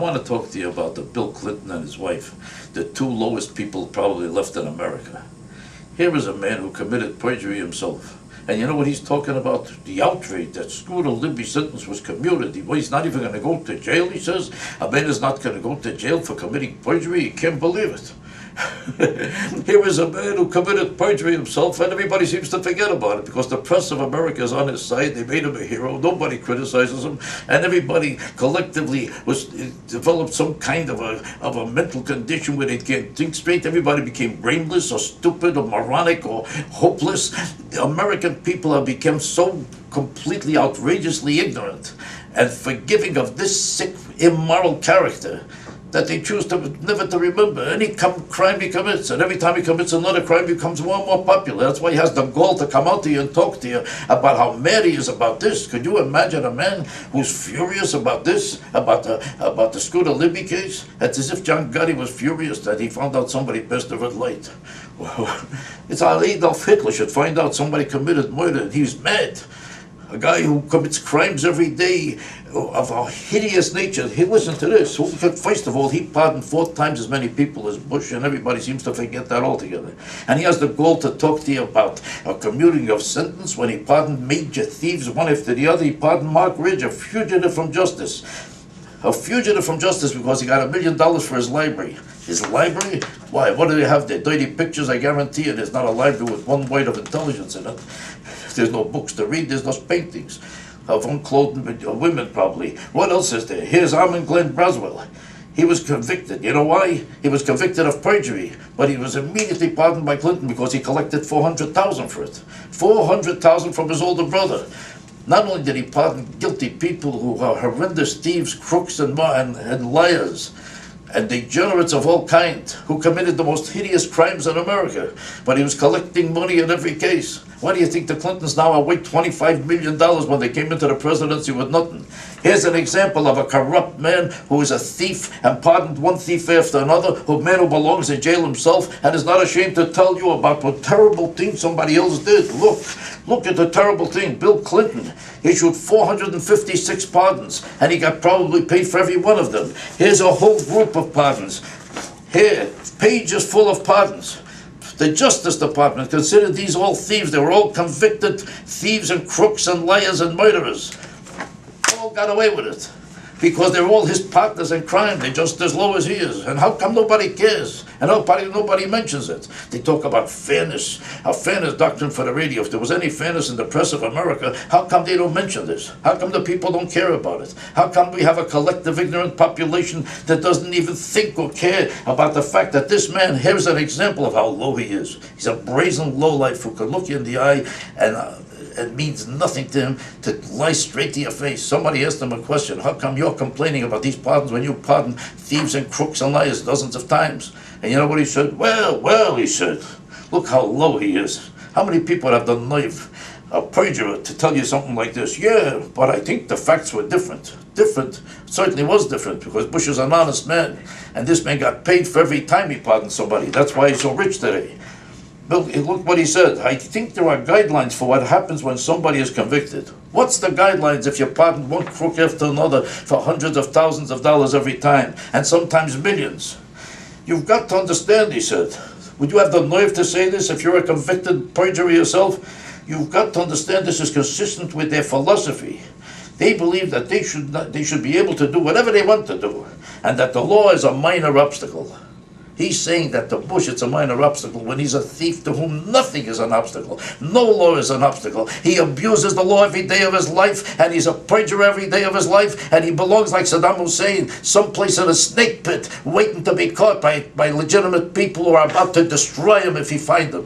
want to talk to you about the Bill Clinton and his wife, the two lowest people probably left in America. Here is a man who committed perjury himself. And you know what he's talking about? The outrage that Scooter Libby's sentence was commuted. He's not even going to go to jail, he says. A man is not going to go to jail for committing perjury. He can't believe it. Here is a man who committed perjury himself, and everybody seems to forget about it because the press of America is on his side. They made him a hero. Nobody criticizes him, and everybody collectively developed some kind of a mental condition where they can't think straight. Everybody became brainless or stupid or moronic or hopeless. The American people have become so completely outrageously ignorant and forgiving of this sick, immoral character that they choose to never to remember any crime he commits, and every time he commits another crime, he becomes more and more popular. That's why he has the gall to come out to you and talk to you about how mad he is about this. Could you imagine a man who's furious about this, about the Scooter Libby case? It's as if John Gotti was furious that he found out somebody passed the red light. It's how Adolf Hitler should find out somebody committed murder, and he's mad. A guy who commits crimes every day of a hideous nature. Listen to this. First of all, he pardoned 4 times as many people as Bush, and everybody seems to forget that altogether. And he has the gall to talk to you about a commuting of sentence when he pardoned major thieves one after the other. He pardoned Mark Ridge, a fugitive from justice. A fugitive from justice because he got $1 million for his library. His library? Why? What do they have there? Dirty pictures? I guarantee you there's not a library with one word of intelligence in it. There's no books to read. There's no paintings of unclothed women, probably. What else is there? Here's Armin Glenn Braswell. He was convicted. You know why? He was convicted of perjury, but he was immediately pardoned by Clinton because he collected $400,000 for it. $400,000 from his older brother. Not only did he pardon guilty people who are horrendous thieves, crooks, and liars, and degenerates of all kinds who committed the most hideous crimes in America, but he was collecting money in every case. Why do you think the Clintons now are worth $25 million when they came into the presidency with nothing? Here's an example of a corrupt man who is a thief and pardoned one thief after another, a man who belongs in jail himself and is not ashamed to tell you about what terrible thing somebody else did. Look at the terrible thing. Bill Clinton issued 456 pardons, and he got probably paid for every one of them. Here's a whole group of pardons. Here, pages full of pardons. The Justice Department considered these all thieves. They were all convicted thieves and crooks and liars and murderers. All got away with it because they're all his partners in crime. They're just as low as he is. And how come nobody cares? And nobody mentions it. They talk about fairness, a fairness doctrine for the radio. If there was any fairness in the press of America, how come they don't mention this? How come the people don't care about it? How come we have a collective ignorant population that doesn't even think or care about the fact that this man, here's an example of how low he is. He's a brazen lowlife who can look you in the eye and it means nothing to him to lie straight to your face. Somebody asked him a question. How come you're complaining about these pardons when you pardon thieves and crooks and liars dozens of times? And you know what he said? Well, he said, look how low he is. How many people have the nerve, a perjurer, to tell you something like this? Yeah, but I think the facts were different. Different? It certainly was different because Bush is an honest man. And this man got paid for every time he pardoned somebody. That's why he's so rich today. Look what he said. I think there are guidelines for what happens when somebody is convicted. What's the guidelines if you pardon one crook after another for hundreds of thousands of dollars every time, and sometimes millions? You've got to understand, he said. Would you have the nerve to say this if you're a convicted perjurer yourself? You've got to understand this is consistent with their philosophy. They believe that they should be able to do whatever they want to do, and that the law is a minor obstacle. He's saying that to Bush it's a minor obstacle when he's a thief to whom nothing is an obstacle. No law is an obstacle. He abuses the law every day of his life, and he's a perjurer every day of his life, and he belongs, like Saddam Hussein, someplace in a snake pit waiting to be caught by legitimate people who are about to destroy him if he finds them.